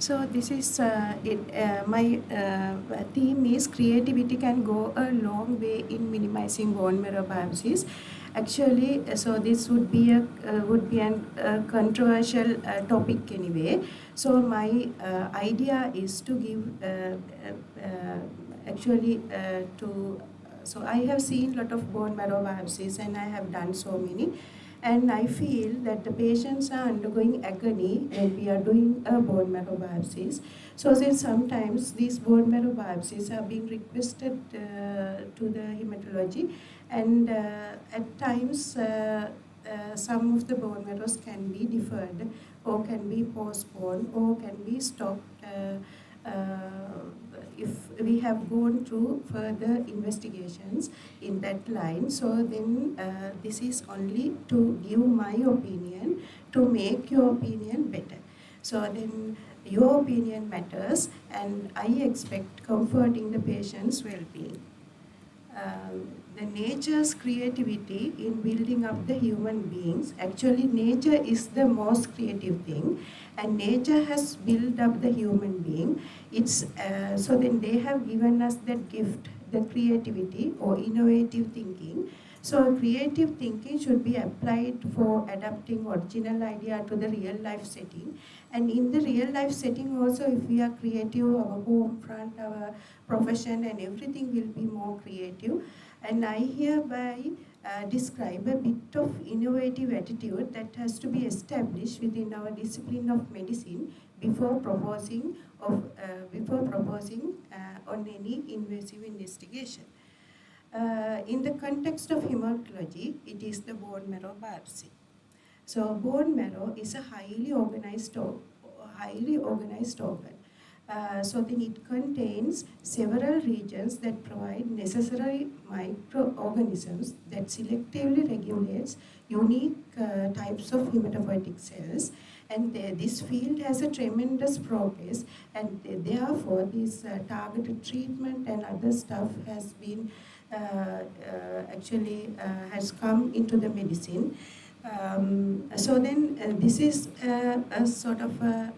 So this is my theme is creativity can go a long way in minimizing bone marrow biopsies. Actually, so this would be an controversial topic anyway. So my idea is to give actually to so I have seen a lot of bone marrow biopsies and I have done so many. And I feel that the patients are undergoing agony when we are doing a bone marrow biopsies. So since sometimes these bone marrow biopsies are being requested to the hematology, and at times some of the bone marrows can be deferred or can be postponed or can be stopped if we have gone through further investigations in that line. So then this is only to give my opinion to make your opinion better. So then your opinion matters and I expect comforting the patient's well-being. The nature's creativity in building up the human beings. Actually, nature is the most creative thing, and nature has built up the human being. It's so then they have given us that gift, the creativity or innovative thinking. So creative thinking should be applied for adapting original idea to the real life setting. And in the real life setting also, if we are creative, our home front, our profession and everything will be more creative. And I hereby describe a bit of innovative attitude that has to be established within our discipline of medicine before proposing on any invasive investigation. In the context of hematology, it is the bone marrow biopsy. So bone marrow is a highly organized organ. So then it contains several regions that provide necessary microorganisms that selectively regulates unique types of hematopoietic cells. And this field has a tremendous progress, and therefore this targeted treatment and other stuff has been has come into the medicine. So then this is a sort of a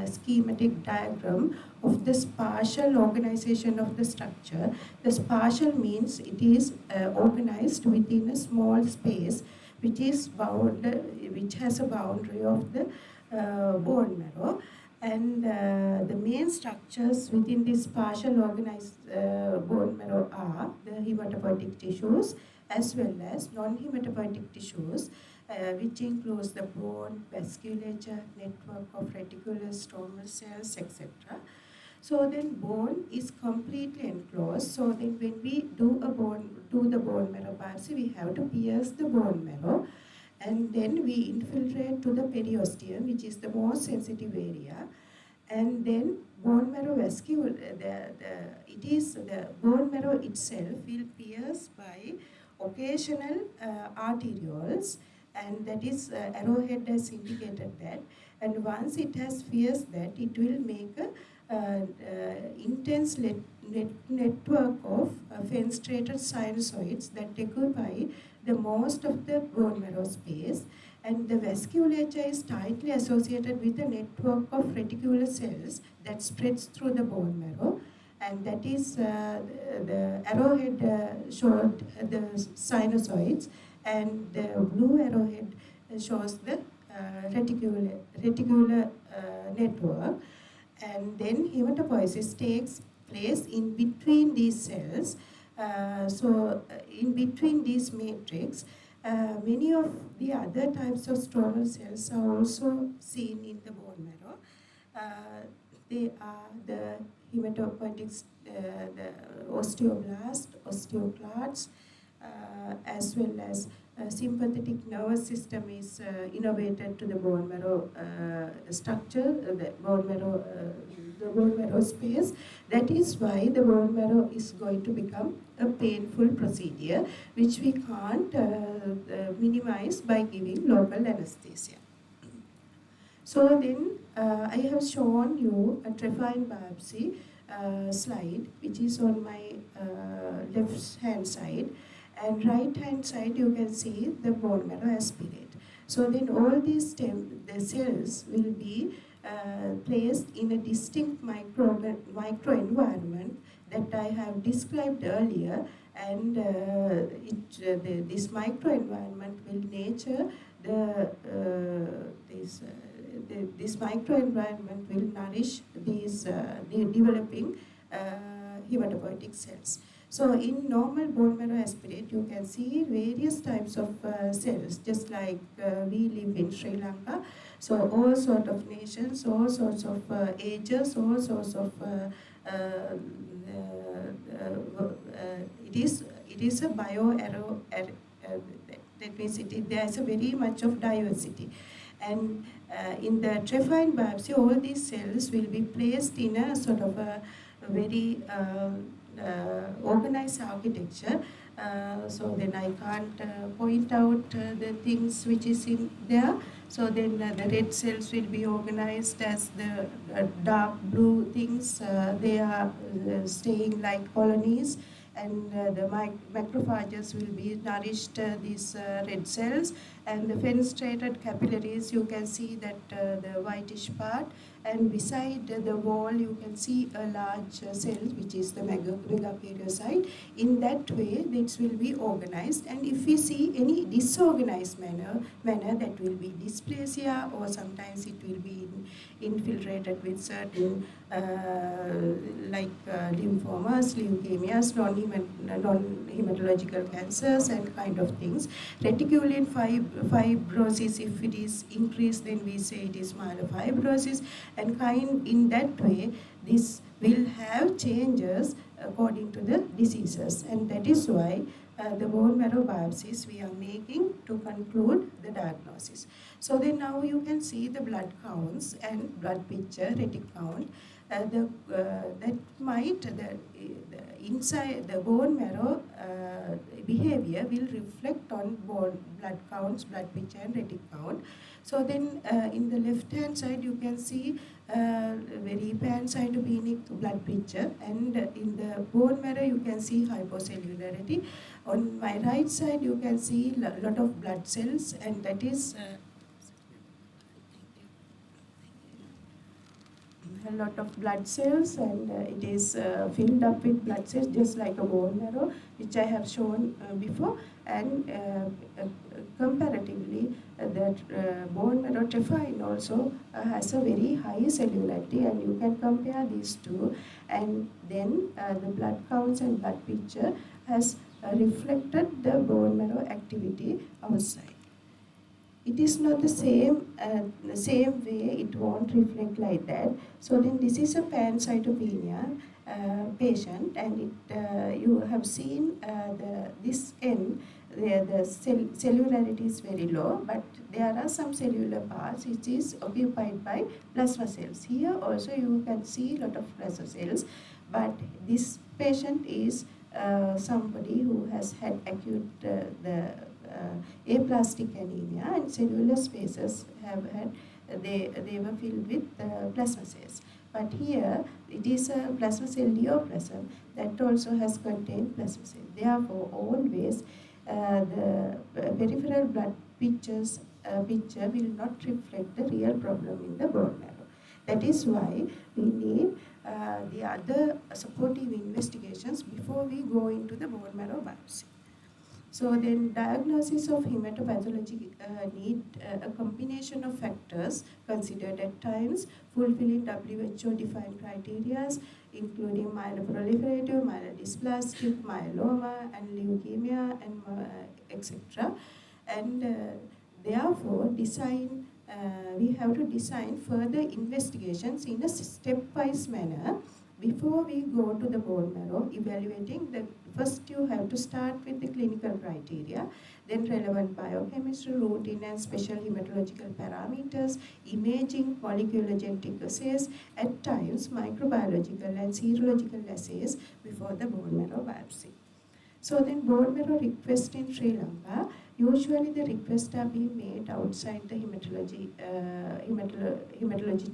schematic diagram of the spatial organization of the structure. The spatial means it is organized within a small space which is which has a boundary of the bone marrow. And the main structures within this partial organized bone marrow are the hematopoietic tissues as well as non-hematopoietic tissues, which includes the bone, vasculature, network of reticular stromal cells, etc. So then bone is completely enclosed. So then when we do the bone marrow biopsy, we have to pierce the bone marrow, and then we infiltrate to the periosteum, which is the most sensitive area, and then bone marrow the bone marrow itself will pierce by occasional arterioles, and that is arrowhead has indicated that. And once it has pierced that, it will make a intense network of fenestrated sinusoids that occupy the most of the bone marrow space, and the vasculature is tightly associated with a network of reticular cells that spreads through the bone marrow, and that is the arrowhead showed the sinusoids, and the blue arrowhead shows the reticular network. And then hematopoiesis takes place in between these cells. In between these matrix, many of the other types of stromal cells are also seen in the bone marrow. They are the hematopoietic, the osteoblast, osteoclasts, as well as sympathetic nervous system is innovated to the bone marrow structure, the bone marrow space. That is why the bone marrow is going to become a painful procedure, which we can't minimize by giving local anesthesia. So then I have shown you a trephine biopsy slide, which is on my left hand side, and right hand side you can see the bone marrow aspirate. So then all these the cells will be placed in a distinct microenvironment that I have described earlier, and this microenvironment will nature this microenvironment will nourish these the developing hematopoietic cells. So in normal bone marrow aspirate, you can see various types of cells, just like we live in Sri Lanka. So all sorts of nations, all sorts of ages, all sorts of it is a that means there is a very much of diversity. And in the trephine biopsy, all these cells will be placed in a sort of a very organized architecture. So then I can't point out the things which is in there. So then the red cells will be organized as the dark blue things. They are staying like colonies, and the macrophages will be nourished these red cells, and the fenestrated capillaries, you can see that the whitish part, and beside the wall you can see a large cell which is the megakaryocyte. In that way this will be organized, and if we see any disorganized manner that will be dysplasia, or sometimes it will be infiltrated with certain lymphomas, leukemias, non-hematological cancers and kind of things. Reticulin fibrosis, if it is increased, then we say it is myelofibrosis, and in that way this will have changes according to the diseases, and that is why the bone marrow biopsies we are making to conclude the diagnosis. So then now you can see the blood counts and blood picture, retic count. That might the inside the bone marrow behavior will reflect on blood counts, blood picture, and retic count. So then in the left hand side you can see very pancytopenic blood picture, and in the bone marrow you can see hypocellularity. On my right side you can see a lot of blood cells, and that is a lot of blood cells, and it is filled up with blood cells just like a bone marrow, which I have shown before. And comparatively the bone marrow trephine also has a very high cellularity, and you can compare these two, and then the blood counts and blood picture has reflected the bone marrow activity outside. It is not the same way, it won't reflect like that. So then this is a pancytopenia patient, and you have seen this end where the cellularity is very low, but there are some cellular parts which is occupied by plasma cells. Here also you can see a lot of plasma cells, but this patient is somebody who has had acute aplastic anemia, and cellular spaces have had they were filled with plasma cells. But here it is a plasma cell neoplasm that also has contained plasma cells. Therefore, always the peripheral blood picture will not reflect the real problem in the bone marrow. That is why we need the other supportive investigations before we go into the bone marrow biopsy. So then diagnosis of hematopathology need a combination of factors considered at times, fulfilling WHO-defined criteria, including myeloproliferative, myelodysplastic, myeloma, and leukemia, and etc. And therefore, we have to design further investigations in a stepwise manner before we go to the bone marrow evaluating. First you have to start with the clinical criteria, then relevant biochemistry, routine and special hematological parameters, imaging, molecular genetic assays, at times microbiological and serological assays before the bone marrow biopsy. So then bone marrow request in Sri Lanka, Usually the requests are being made outside the hematology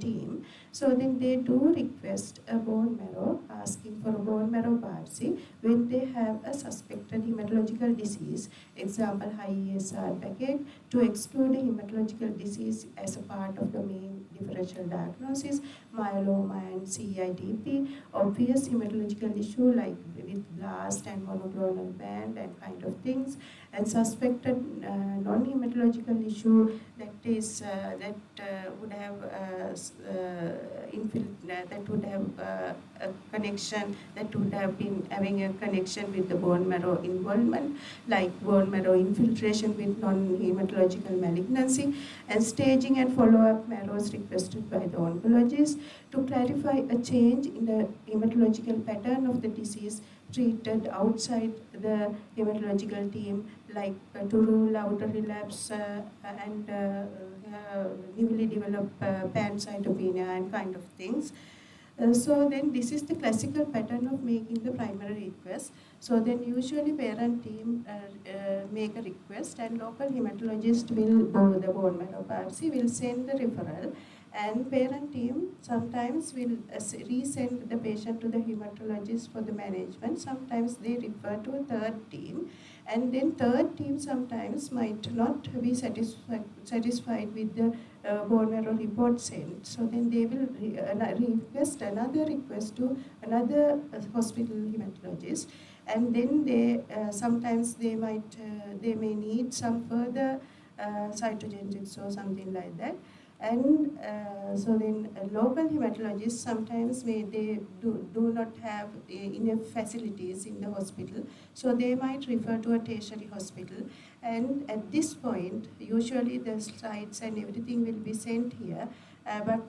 team. So then they do request a bone marrow, asking for a bone marrow biopsy when they have a suspected hematological disease, example high ESR packet, to exclude a hematological disease as a part of the main differential diagnosis, myeloma and CIDP, obvious hematological issue like with blast and monoclonal band and kind of things, and suspected non-hematological issue that is would have that would have a connection, that would have been having a connection with the bone marrow involvement, like bone marrow infiltration with non-hematological malignancy, and staging and follow-up marrows requested by the oncologist to clarify a change in the hematological pattern of the disease treated outside the hematological team, like to rule out a relapse and newly developed pancytopenia and kind of things. So then this is the classical pattern of making the primary request. So then usually parent team make a request, and local hematologist will do the bone marrow biopsy, will send the referral, and parent team sometimes will resend the patient to the hematologist for the management. Sometimes they refer to a third team, and then third team sometimes might not be satisfied with the bone marrow report sent. So then they will request another request to another hospital hematologist, and then they sometimes they may need some further cytogenetics or something like that. And so then local hematologists sometimes they do not have enough facilities in the hospital, so they might refer to a tertiary hospital. And at this point, usually the slides and everything will be sent here, but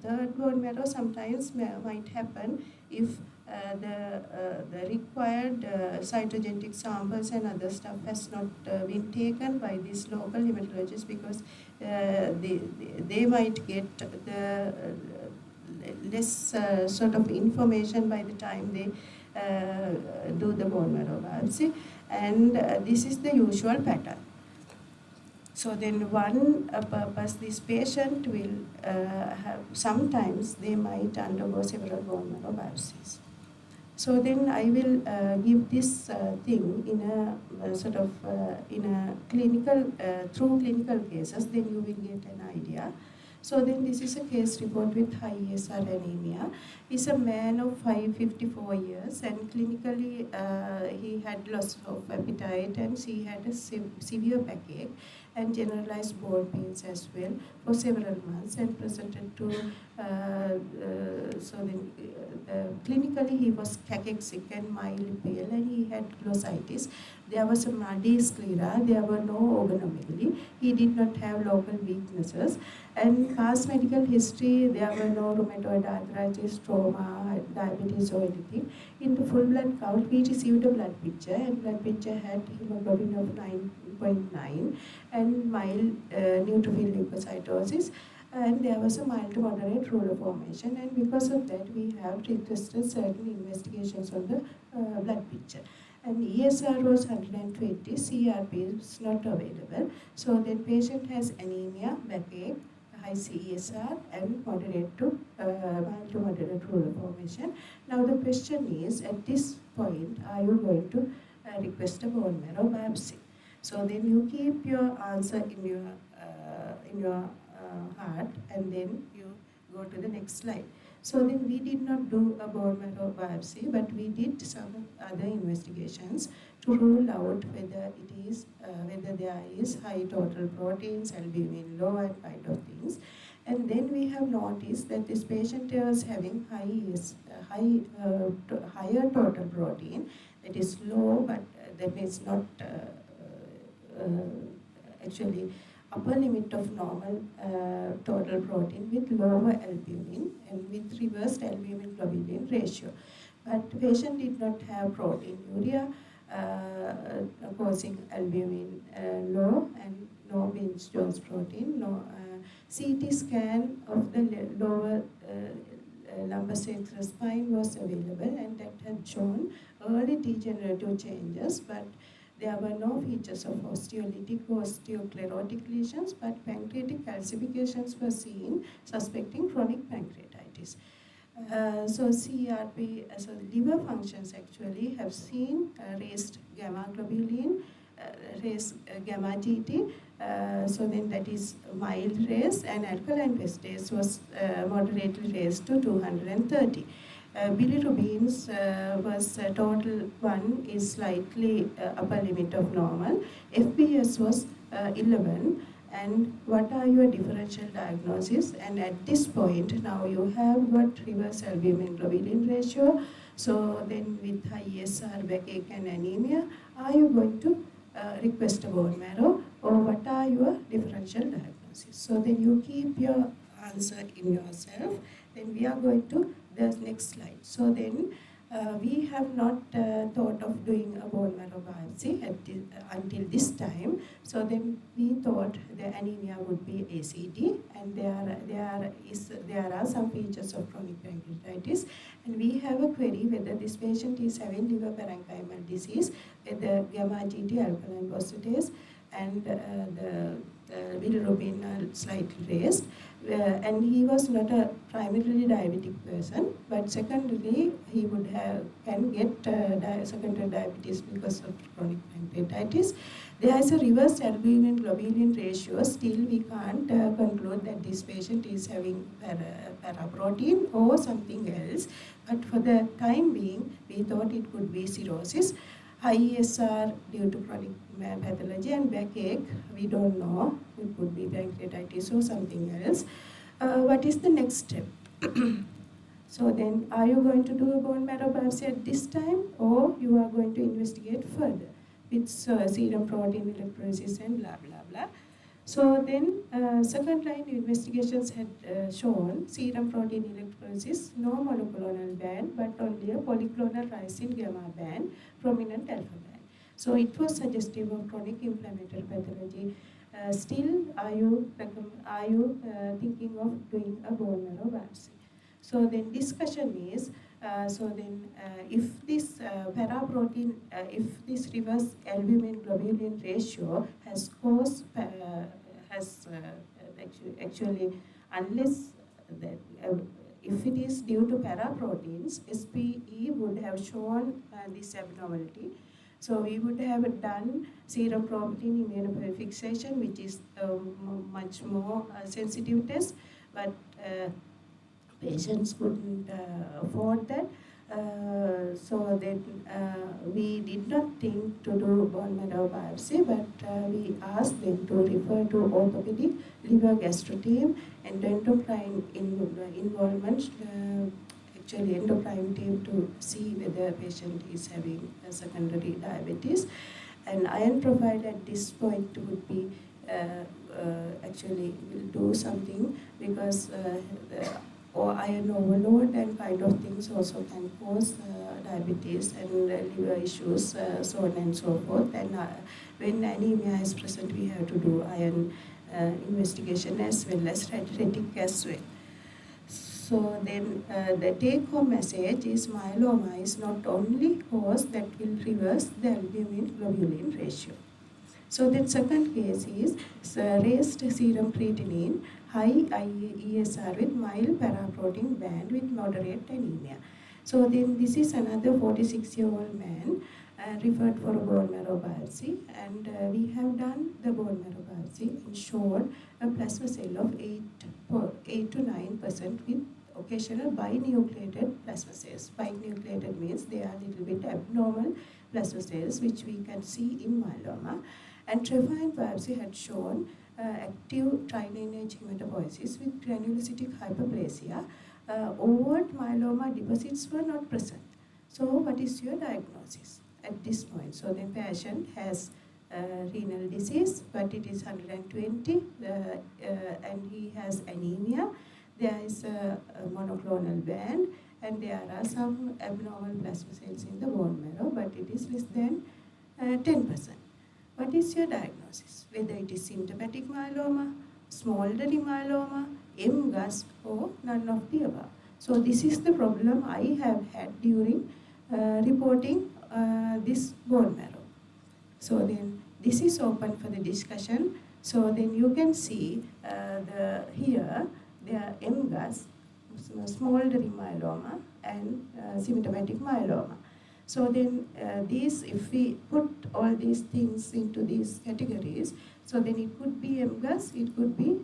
third bone marrow sometimes might happen if the required cytogenetic samples and other stuff has not been taken by these local hematologists, because they might get the less sort of information by the time they do the bone marrow biopsy, and this is the usual pattern. So then one purpose, this patient will have, sometimes they might undergo several bone marrow biopsies. So then I will give this thing in a sort of in a clinical, through clinical cases, then you will get an idea. So then this is a case report with high ESR anemia. He's a man of 54 years, and clinically he had loss of appetite, and he had a severe backache and generalized bone pains as well for several months, and presented to so then clinically he was cachexic and mildly pale, and he had glossitis. There was a muddy sclera, there were no organomegaly, he did not have local weaknesses, and past medical history, there were no rheumatoid arthritis, trauma, diabetes or anything. In the full blood count, we received a blood picture, and blood picture had hemoglobin of 9.9 and mild neutrophil leukocytosis, and there was a mild to moderate ruler formation, and because of that we have requested certain investigations on the blood picture. And ESR was 120, CRP is not available. So then patient has anemia, backache, high CESR, and moderate to mild to moderate ruler formation. Now the question is, at this point, are you going to request a bone marrow biopsy? So then you keep your answer in your heart, and then you go to the next slide. So then we did not do a bone marrow biopsy, but we did some other investigations to rule out whether it is whether there is high total proteins, albumin low, and kind of things. And then we have noticed that this patient was having higher total protein, that is low, but that is not actually upper limit of normal total protein, with lower albumin and with reversed albumin globulin ratio. But the patient did not have proteinuria causing albumin low, and no Billings-Jones protein, no CT scan of the lower lumbar sacral spine was available, and that had shown early degenerative changes, but There were no features of osteolytic or osteoclerotic lesions, but pancreatic calcifications were seen, suspecting chronic pancreatitis. So CRP, so liver functions actually have seen raised gamma globulin, raised gamma GT, so then that is mild raise, and alkaline phosphatase was moderately raised to 230. Bilirubins was total 1 is slightly upper limit of normal. FBS was 11. And what are your differential diagnoses? And at this point, now you have got reverse albumin globulin ratio. So then with high ESR, backache and anemia, are you going to request a bone marrow, or what are your differential diagnoses? So then you keep your answer in yourself. Then we are going to the next slide. So then we have not thought of doing a bone marrow biopsy until this time. So then we thought the anemia would be ACT, and there are some features of chronic pancreatitis, and we have a query whether this patient is having liver parenchymal disease, whether gamma GT alkaline phosphatase and the bilirubin are slightly raised. And he was not a primarily diabetic person, but secondarily he would can get secondary diabetes because of chronic pancreatitis. There is a reverse albumin globulin ratio. Still, we can't conclude that this patient is having paraprotein or something else. But for the time being, we thought it could be cirrhosis. High ESR due to chronic pathology, and backache, we don't know. It could be pancreatitis or something else. What is the next step? So then, are you going to do a bone marrow biopsy at this time, or you are going to investigate further with serum protein electrolysis and blah blah blah? So then, second line investigations had shown serum protein electrolysis, no monoclonal band, but only a polyclonal rise in gamma band, prominent alpha band. So it was suggestive of chronic inflammatory pathology. Still, are you thinking of doing a bone marrow biopsy? So then discussion is, if this paraprotein, if this reverse albumin globulin ratio has caused, actually, unless that, if it is due to paraproteins, SPE would have shown this abnormality. So we would have done serum protein immunofixation, which is much more sensitive test, but patients couldn't afford that. So then we did not think to do bone marrow biopsy, but we asked them to refer to orthopedic, liver gastro team, and endocrine involvement, actually endocrine team, to see whether patient is having a secondary diabetes. And iron profile at this point would be actually will do something, because or iron overload and kind of things also can cause diabetes and liver issues, so on and so forth. And when anemia is present, we have to do iron investigation as well as retic as well. So then the take-home message is myeloma is not only cause that will reverse the albumin globulin ratio. So the second case is raised serum creatinine, high ESR with mild paraprotein band with moderate anemia. So then this is another 46-year-old man referred for a bone marrow biopsy, and we have done the bone marrow biopsy and showed a plasma cell of 8 to 9% with occasional binucleated plasma cells. Binucleated means they are a little bit abnormal plasma cells, which we can see in myeloma. And trephine biopsy had shown active trinanage hematopoiesis with granulocytic hyperplasia. Overt myeloma deposits were not present. So what is your diagnosis at this point? So the patient has renal disease, but it is 120, and he has anemia. There is a monoclonal band, and there are some abnormal plasma cells in the bone marrow, but it is less than 10%. What is your diagnosis? Whether it is symptomatic myeloma, smoldering myeloma, MGUS, or none of the above. So this is the problem I have had during reporting this bone marrow. So then this is open for the discussion. So then you can see here there are MGUS, smoldering myeloma, and symptomatic myeloma. So then if we put all these things into these categories, so then it could be MGUS, it could be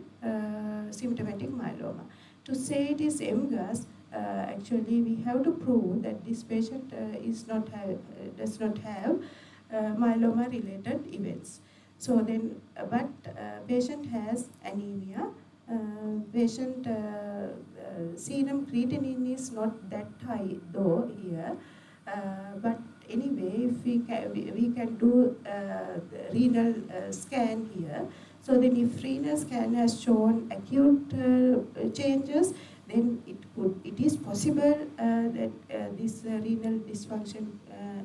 symptomatic myeloma. To say it is MGUS, actually we have to prove that this patient does not have myeloma-related events. So then, patient has anemia. Patient serum creatinine is not that high though here, but anyway, if we can do the renal scan here. So then, if renal scan has shown acute changes, then it is possible that this renal dysfunction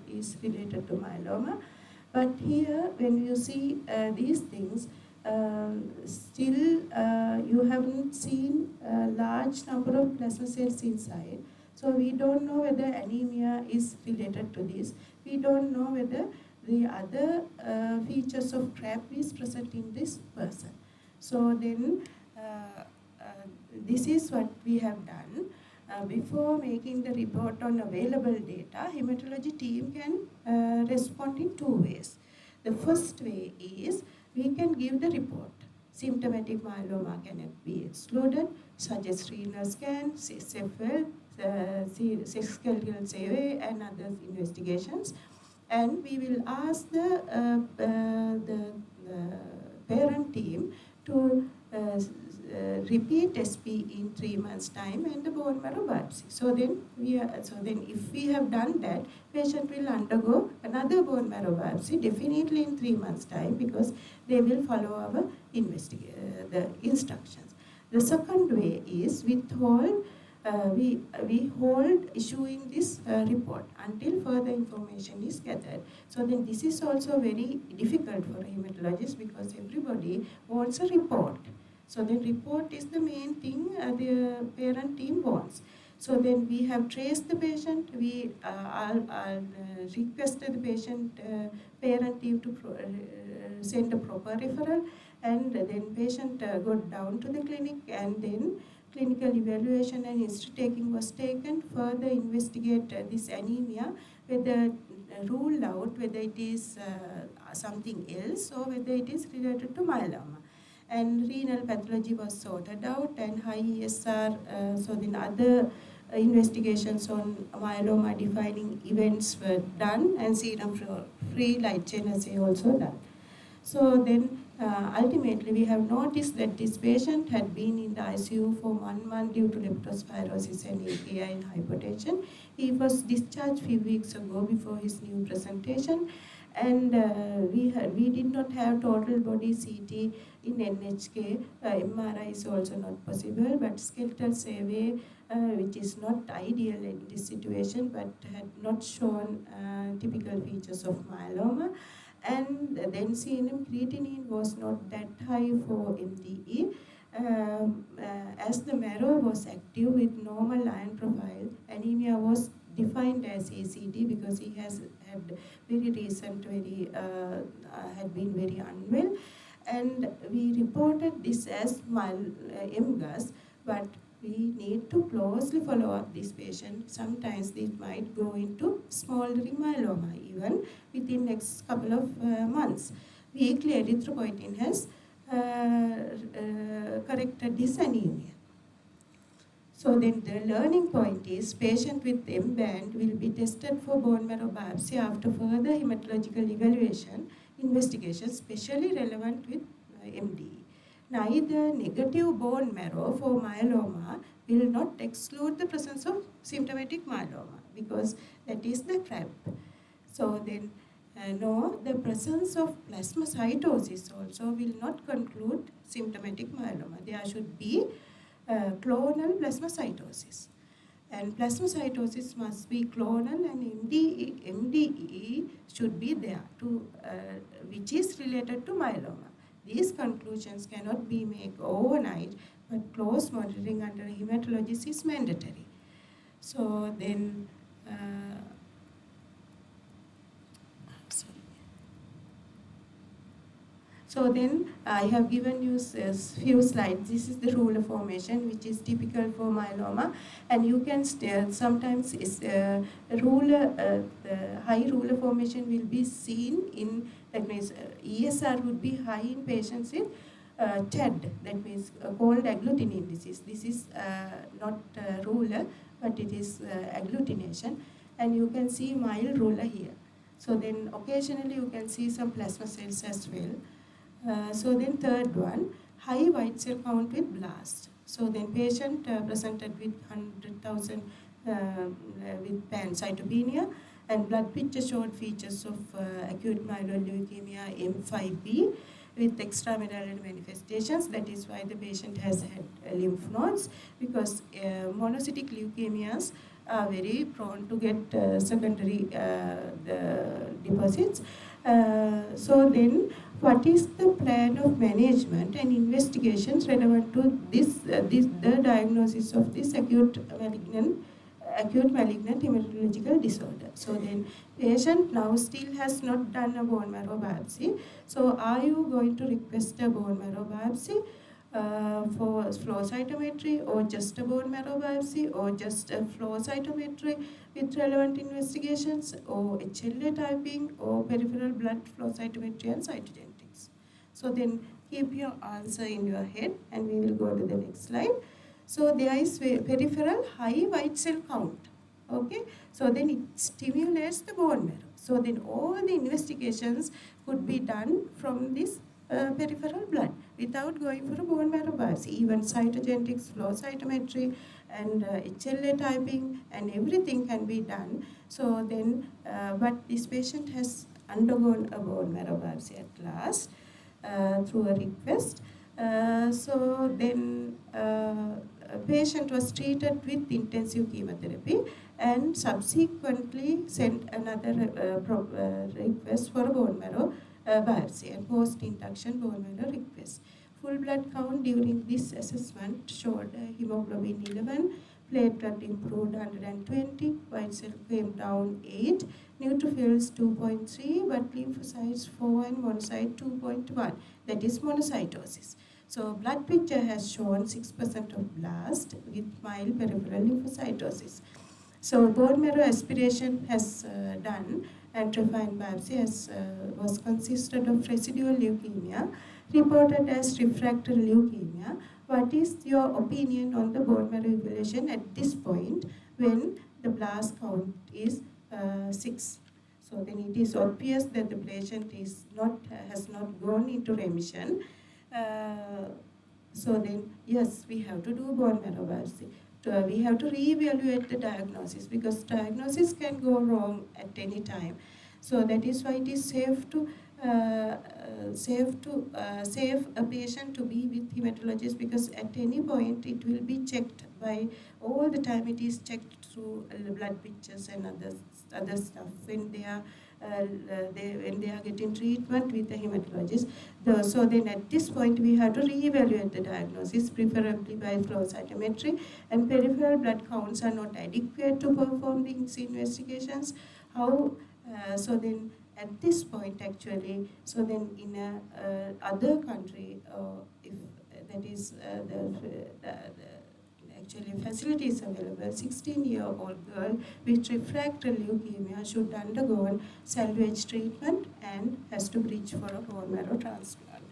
is related to myeloma. But here, when you see these things, still you haven't seen a large number of plasma cells inside. So we don't know whether anemia is related to this. We don't know whether the other features of TRAP is present in this person. So then this is what we have done. Before making the report on available data, hematology team can respond in two ways. The first way is we can give the report. Symptomatic myeloma cannot be excluded, such as renal scan, CSFL, skeletal survey, and other investigations. And we will ask the parent team to repeat SP in 3 months' time and the bone marrow biopsy. So then if we have done that, patient will undergo another bone marrow biopsy definitely in 3 months' time, because they will follow our the instructions. The second way is we hold issuing this report until further information is gathered. So then this is also very difficult for a hematologist, because everybody wants a report. So the report is the main thing the parent team wants. So then we have traced the patient. I'll requested the patient parent team to send a proper referral, and then patient got down to the clinic, and then clinical evaluation and history taking was taken. Further investigate this anemia, whether rule out whether it is something else or whether it is related to myeloma. And renal pathology was sorted out, and high ESR, so then other investigations on myeloma defining events were done, and serum free light chain assay also done. So then ultimately we have noticed that this patient had been in the ICU for 1 month due to leptospirosis and AKI and hypertension. He was discharged few weeks ago before his new presentation, and we did not have total body CT in NHK. MRI is also not possible, but skeletal survey, which is not ideal in this situation, but had not shown typical features of myeloma. And then serum creatinine was not that high for MDE. As the marrow was active with normal iron profile, anemia was defined as ACD, because he has had very recent, had been very unwell, and we reported this as MGUS, but we need to closely follow up this patient. Sometimes they might go into smoldering myeloma even within next couple of months. Weekly erythropoietin has corrected this anemia. So then the learning point is patient with M-band will be tested for bone marrow biopsy after further hematological evaluation, investigation, especially relevant with MDE. Neither negative bone marrow for myeloma will not exclude the presence of symptomatic myeloma, because that is the trap. So then no, the presence of plasmacytosis also will not conclude symptomatic myeloma. There should be clonal plasmacytosis. And plasmacytosis must be clonal, and MDE should be there, which is related to myeloma. These conclusions cannot be made overnight, but close monitoring under hematologist is mandatory. So then, sorry. So then I have given you a few slides. This is the ruler formation, which is typical for myeloma, and you can sometimes the high ruler formation will be seen in, that means ESR would be high in patients with TED, that means cold agglutinin disease. This is not ruler, but it is agglutination, and you can see mild ruler here. So then occasionally you can see some plasma cells as well. So then third one, high white cell count with blast. So then patient presented with 100,000 with pancytopenia, and blood picture showed features of acute myeloid leukemia M5B with extramedullary manifestations. That is why the patient has had lymph nodes, because monocytic leukemias are very prone to get secondary deposits. So then, what is the plan of management and investigations relevant to the diagnosis of this acute malignant hematological disorder? So then, patient now still has not done a bone marrow biopsy. So are you going to request a bone marrow biopsy for flow cytometry, or just a bone marrow biopsy, or just a flow cytometry with relevant investigations, or HLA typing, or peripheral blood flow cytometry and cytogenetics? So then keep your answer in your head, and we will go to the next slide. So there is peripheral high white cell count. Okay, so then it stimulates the bone marrow. So then all the investigations could be done from this peripheral blood without going for a bone marrow biopsy. Even cytogenetics, flow cytometry, and HLA typing, and everything can be done. So then, but this patient has undergone a bone marrow biopsy at last through a request. So then a patient was treated with intensive chemotherapy and subsequently sent another request for a bone marrow biopsy and post-induction bone marrow request. Full blood count during this assessment showed hemoglobin 11, platelet improved 120, white cell came down 8, neutrophils 2.3, but lymphocytes 4 and monocyte 2.1. That is monocytosis. So blood picture has shown 6% of blast with mild peripheral lymphocytosis. So bone marrow aspiration has done, and trophine biopsy was consisted of residual leukemia, reported as refractory leukemia. What is your opinion on the bone marrow evaluation at this point when the blast count is 6? So then it is obvious that the patient has not gone into remission. So then, yes, we have to do bone marrow biopsy. We have to reevaluate the diagnosis, because diagnosis can go wrong at any time. So that is why it is safe a patient to be with hematologist, because at any point it will be checked by, all the time it is checked through blood pictures and other stuff when they are getting treatment with the hematologist. So then at this point we have to reevaluate the diagnosis, preferably by flow cytometry, and peripheral blood counts are not adequate to perform these investigations. So then at this point actually, so then in a other country, if that is actually facilities available, 16-year-old girl with refractory leukemia should undergo salvage treatment and has to bridge for a bone marrow transplant.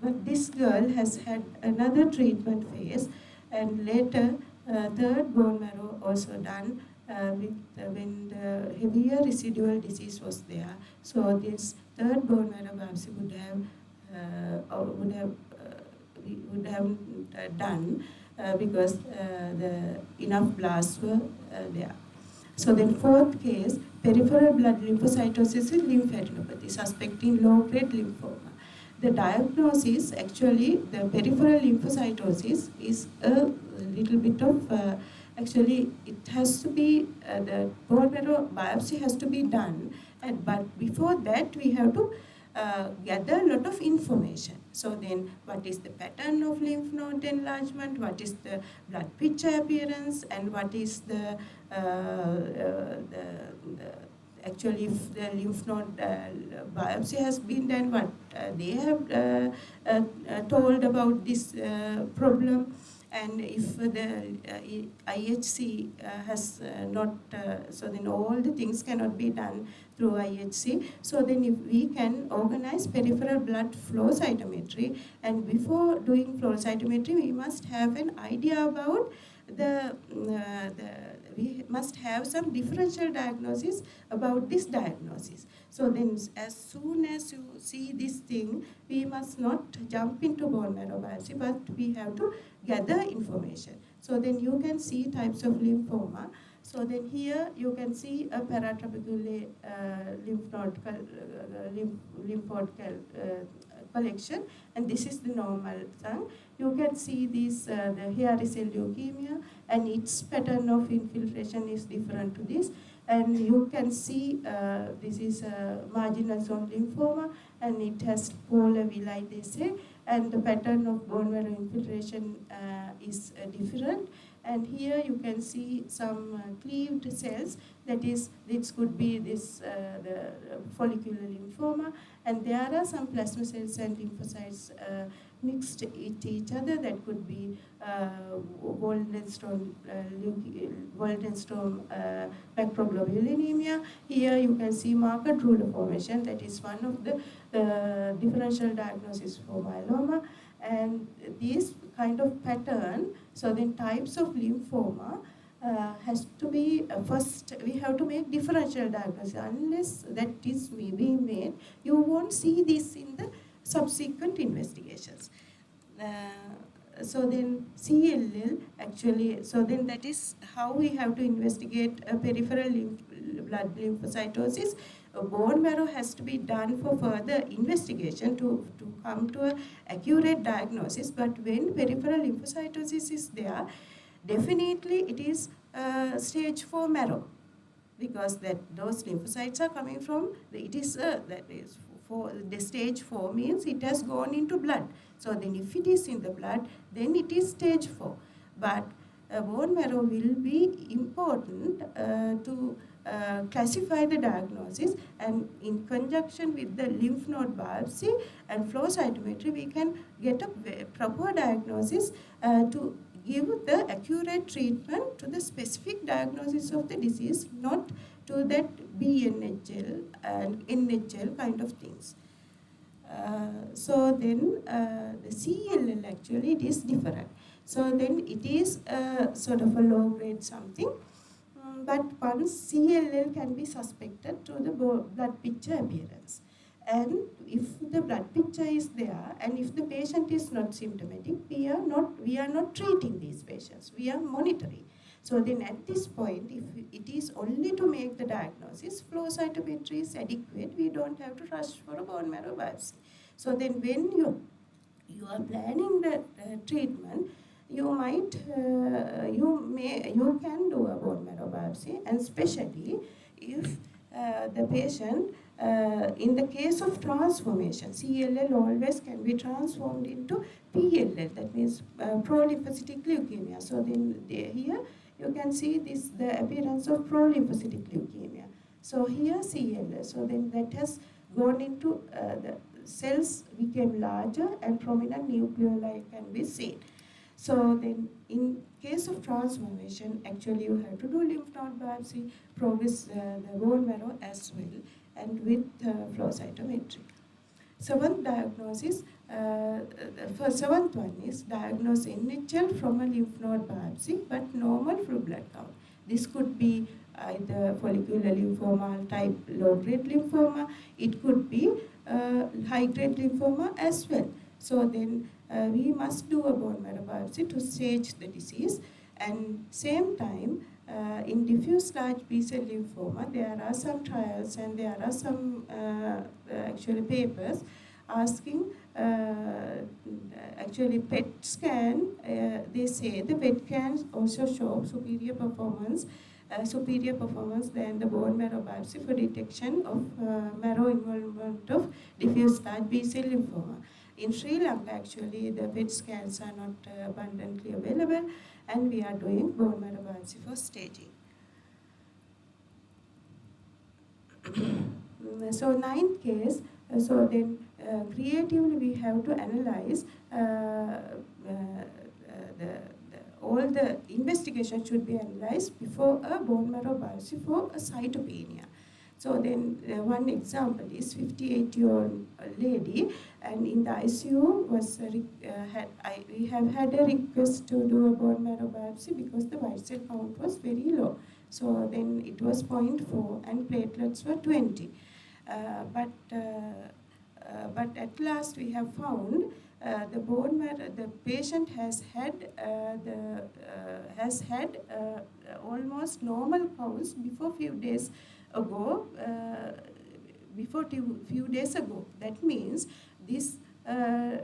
But this girl has had another treatment phase, and later third bone marrow also done when the heavier residual disease was there. So this third bone marrow biopsy would have done because the enough blasts were there. So then fourth case, peripheral blood lymphocytosis with lymphadenopathy, suspecting low-grade lymphoma. The diagnosis, actually, the peripheral lymphocytosis is a little bit of, actually, it has to be, the bone marrow biopsy has to be done, but before that we have to gather a lot of information. So then, what is the pattern of lymph node enlargement, what is the blood picture appearance, and what is the actually if the lymph node biopsy has been done, what they have told about this problem, and if the IHC has not, so then all the things cannot be done through IHC. So then if we can organize peripheral blood flow cytometry, and before doing flow cytometry, we must have an idea about we must have some differential diagnosis about this diagnosis. So then as soon as you see this thing, we must not jump into bone marrow biopsy, but we have to gather information. So then you can see types of lymphoma. So then here you can see a paratrabecular lymph node collection, and this is the normal thing. You can see this, the hairy cell leukemia, and its pattern of infiltration is different to this. And you can see this is a marginal zone lymphoma, and it has polar villi, they say, and the pattern of bone marrow infiltration is different. And here you can see some cleaved cells, that is, this could be this the follicular lymphoma, and there are some plasma cells and lymphocytes mixed with each other. That could be Waldenstrom macroglobulinemia. Here you can see marked ruler formation. That is one of the differential diagnosis for myeloma. And this kind of pattern, so then types of lymphoma has to be first, we have to make differential diagnosis. Unless that is being made, you won't see this in the subsequent investigations. So then CLL actually, so then that is how we have to investigate peripheral blood lymphocytosis. Bone marrow has to be done for further investigation to come to an accurate diagnosis. But when peripheral lymphocytosis is there, definitely it is stage 4 marrow, because those lymphocytes are coming from, it is that is for the stage 4 means it has gone into blood. So then if it is in the blood, then it is stage 4. But bone marrow will be important to classify the diagnosis, and in conjunction with the lymph node biopsy and flow cytometry, we can get a proper diagnosis to give the accurate treatment to the specific diagnosis of the disease, not to that BNHL and NHL kind of things. So then the CLL actually it is different. So then it is sort of a low grade something. But once CLL can be suspected to the blood picture appearance. And if the blood picture is there, and if the patient is not symptomatic, we are not treating these patients. We are monitoring. So then at this point, if it is only to make the diagnosis, flow cytometry is adequate. We don't have to rush for a bone marrow biopsy. So then when you are planning the treatment, you can do a bone marrow biopsy, and especially if the patient, in the case of transformation, CLL always can be transformed into PLL, that means prolymphocytic leukemia. So then here you can see this, the appearance of prolymphocytic leukemia. So here CLL, so then that has gone into the cells became larger and prominent nucleoli can be seen. So then in case of transformation, actually you have to do lymph node biopsy, progress the bone marrow as well, and with flow cytometry. Seventh diagnosis, for seventh one is diagnose NHL from a lymph node biopsy, but normal full blood count. This could be either follicular lymphoma type low-grade lymphoma. It could be high-grade lymphoma as well. So then we must do a bone marrow biopsy to stage the disease. And same time, in diffuse large B-cell lymphoma, there are some trials and there are some actually papers asking, actually PET scan, they say the PET scans also show superior performance than the bone marrow biopsy for detection of marrow involvement of diffuse large B-cell lymphoma. In Sri Lanka, actually, the PET scans are not abundantly available, and we are doing bone marrow biopsy for staging. So ninth case, so then creatively we have to analyze all the investigation should be analyzed before a bone marrow biopsy for a cytopenia. So then one example is 58-year-old lady, and in the ICU we have had a request to do a bone marrow biopsy because the white cell count was very low. So then it was 0.4 and platelets were 20. But at last we have found the bone marrow. The patient has had almost normal counts before few days ago. Few days ago. That means this the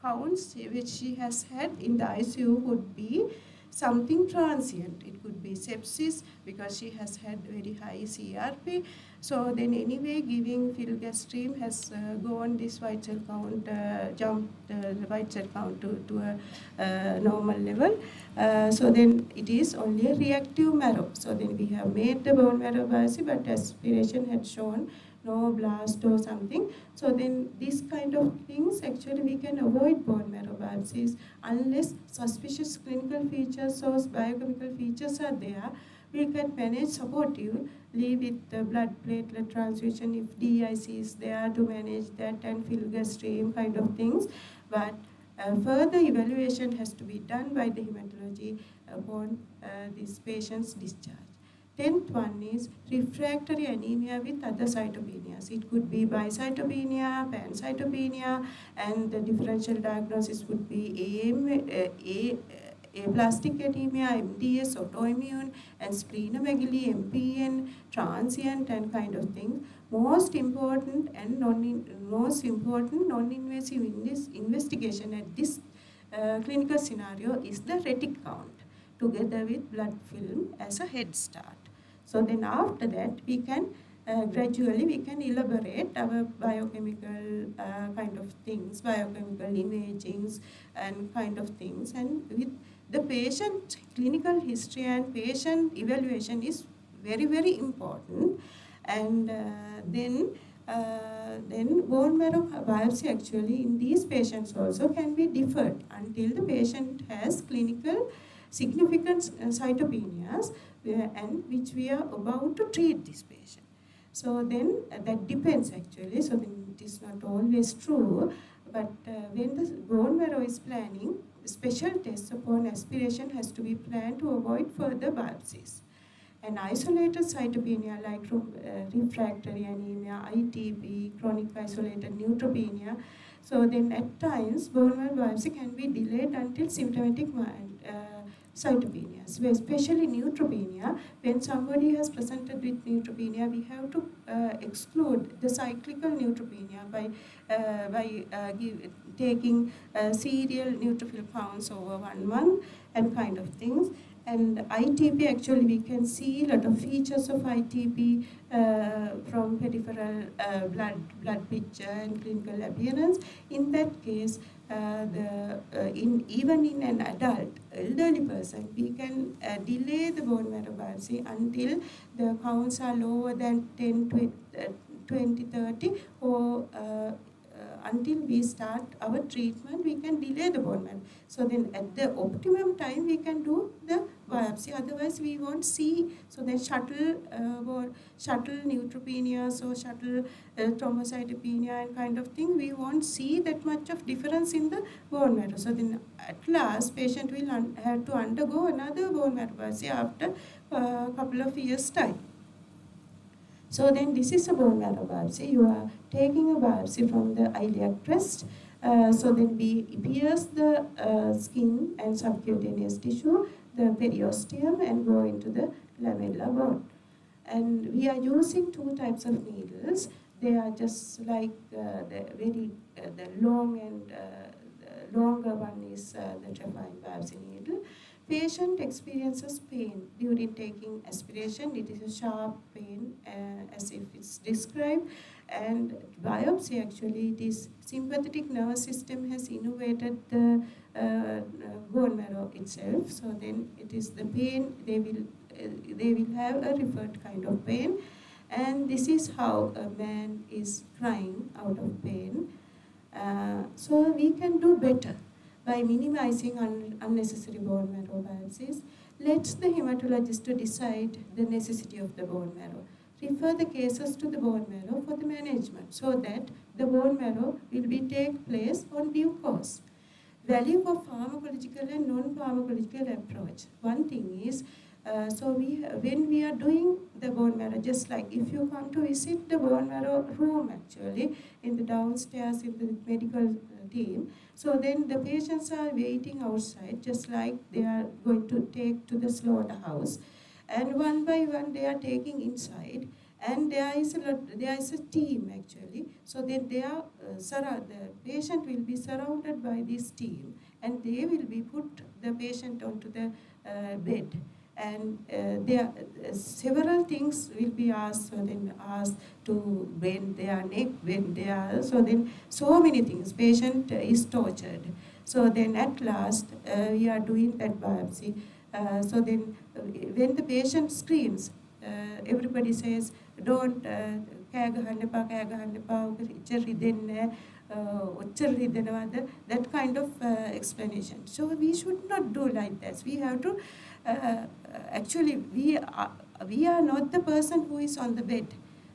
counts which she has had in the ICU would be something transient. It could be sepsis because she has had very high CRP. So then anyway, giving filgrastim has gone this white cell count, jumped the white cell count to a normal level. So then it is only a reactive marrow. So then we have made the bone marrow biopsy, but aspiration had shown no blast or something. So then this kind of things, actually we can avoid bone marrow biopsies unless suspicious clinical features or biochemical features are there. We can manage supportively with the blood platelet transfusion if DIC is there to manage that, and filgrastim kind of things. But further evaluation has to be done by the hematology upon this patient's discharge. 10th one is refractory anemia with other cytopenias. It could be bicytopenia, pancytopenia, and the differential diagnosis would be aplastic anemia, MDS, autoimmune, and splenomegaly, MPN, transient, and kind of thing. Most important non-invasive investigation at this clinical scenario is the retic count, together with blood film as a head start. So then after that, we can gradually we can elaborate our biochemical kind of things, biochemical imagings and kind of things. And with the patient clinical history and patient evaluation is very, very important. And then bone marrow biopsy actually in these patients also can be deferred until the patient has clinical significant cytopenias and which we are about to treat this patient. So then that depends actually. So then it is not always true, but when the bone marrow is planning, special tests upon aspiration has to be planned to avoid further biopsies. And isolated cytopenia like refractory anemia, ITP, chronic isolated neutropenia. So then at times bone marrow biopsy can be delayed until symptomatic cytopenia, especially neutropenia. When somebody has presented with neutropenia, we have to exclude the cyclical neutropenia by taking serial neutrophil counts over 1 month and kind of things. And ITP, actually we can see a lot of features of ITP from peripheral blood picture and clinical appearance. In that case, even in an adult elderly person, we can delay the bone marrow biopsy until the counts are lower than 10 to 20, 30, or until we start our treatment, we can delay the bone marrow. So then at the optimum time, we can do the biopsy. Otherwise, we won't see. So then shuttle neutropenias or shuttle thrombocytopenia and kind of thing, we won't see that much of difference in the bone marrow. So then at last, patient will have to undergo another bone marrow biopsy after a couple of years' time. So then this is a bone marrow biopsy. You are taking a biopsy from the iliac crest. So then we pierce the skin and subcutaneous tissue, the periosteum, and go into the lamella bone. And we are using 2 types of needles. They are just like the long and the longer one is the trephine biopsy needle. Patient experiences pain during taking aspiration. It is a sharp pain as if it's described. And biopsy, actually, it is sympathetic nervous system has innervated the bone marrow itself. So then it is the pain, they will they will have a referred kind of pain. And this is how a man is crying out of pain. So we can do better by minimizing unnecessary bone marrow biopsies. Let the hematologist to decide the necessity of the bone marrow. Refer the cases to the bone marrow for the management so that the bone marrow will be take place on due course. Value of pharmacological and non-pharmacological approach. One thing is, when we are doing the bone marrow, just like if you come to visit the bone marrow room actually in the downstairs in the medical team, so then the patients are waiting outside just like they are going to take to the slaughterhouse, and one by one they are taking inside, and there is a team actually. So then the patient will be surrounded by this team, and they will be put the patient onto the bed, and there several things will be asked. So then asked to bend their neck, when they are, so then so many things. Patient is tortured. So then at last we are doing that biopsy. So then when the patient screams, everybody says, don't කෑ ගහන්න එපා, කෑ ගහන්න එපා, ඔක ඉච්චර රිදෙන්නේ නැහැ, ඔච්චර රිදෙනවද, that kind of explanation. So we should not do like that. We have to actually we are not the person who is on the bed.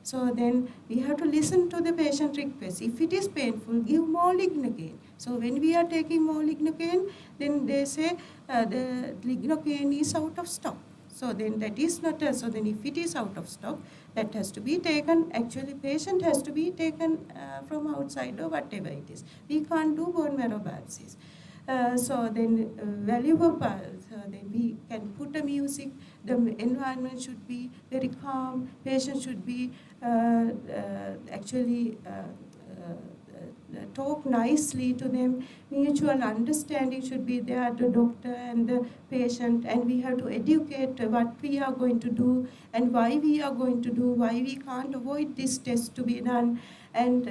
So then we have to listen to the patient request. If it is painful, give more lignocaine. So when we are taking more lignocaine, then they say the lignocaine is out of stock. So then that is not so then if it is out of stock, that has to be taken. Actually, patient has to be taken from outside or whatever it is. We can't do bone marrow biopsies. So then valuable so then we can put a music. The environment should be very calm. Patient should be actually talk nicely to them. Mutual understanding should be there, the doctor and the patient, and we have to educate what we are going to do and why we are going to do, why we can't avoid this test to be done, and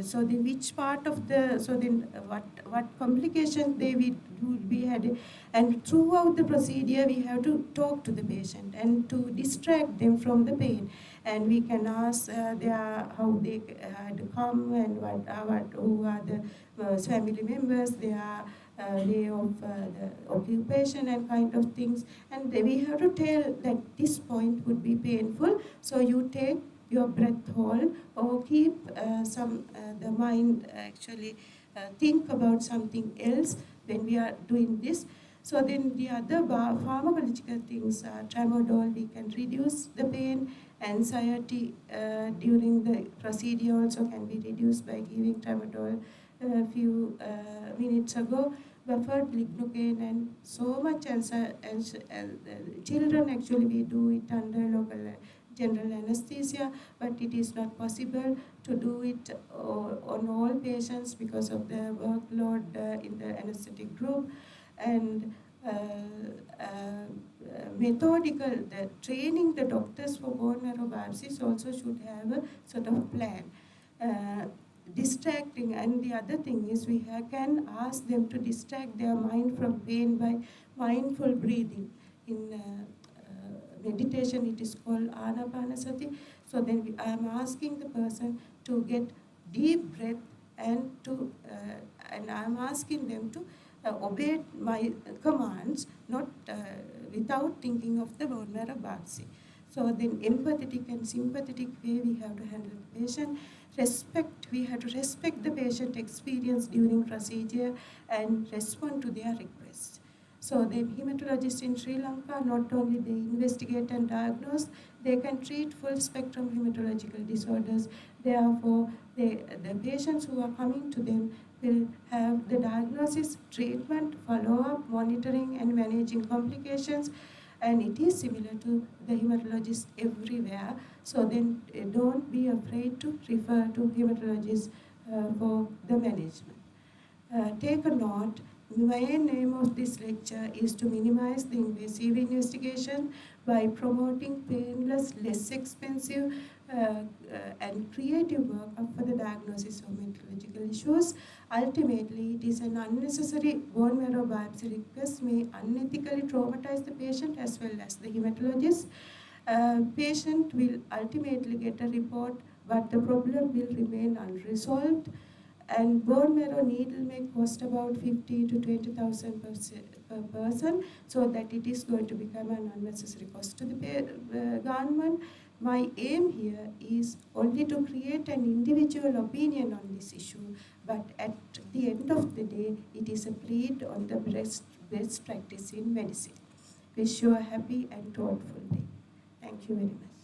so then which part of the, so then what complications they would be had, and throughout the procedure we have to talk to the patient and to distract them from the pain. And we can ask how they had come and who are the family members, their way of the occupation and kind of things. And we have to tell that this point would be painful, so you take your breath hold or keep the mind actually think about something else when we are doing this. So then the other pharmacological things are tramadol. We can reduce the pain. Anxiety during the procedure also can be reduced by giving tramadol a few minutes ago. Buffered lignocaine and so much children actually we do it under local general anesthesia, but it is not possible to do it on all patients because of the workload in the anesthetic group. And methodical, the training the doctors for bone marrow biopsies also should have a sort of plan. Distracting, and the other thing is we can ask them to distract their mind from pain by mindful breathing. In meditation it is called anapanasati. So then I am asking the person to get deep breath and I am asking them to obey my commands, not without thinking of the bone marrow biopsy. So then empathetic and sympathetic way we have to handle the patient. We have to respect the patient experience during procedure and respond to their requests. So the hematologists in Sri Lanka, not only they investigate and diagnose, they can treat full spectrum hematological disorders. Therefore, the patients who are coming to them will have the diagnosis, treatment, follow-up, monitoring and managing complications, and it is similar to the hematologists everywhere. So then don't be afraid to refer to hematologists for the management. Take a note. The main aim of this lecture is to minimize the invasive investigation by promoting painless, less expensive and creative workup for the diagnosis of hematological issues. Ultimately, it is an unnecessary bone marrow biopsy request may unethically traumatize the patient as well as the hematologist. Patient will ultimately get a report, but the problem will remain unresolved. And bone marrow needle may cost about 50 to 20,000 per person, so that it is going to become an unnecessary cost to the government. My aim here is only to create an individual opinion on this issue, but at the end of the day, it is a plea on the best practice in medicine. Wish you a happy and thoughtful day. Thank you very much.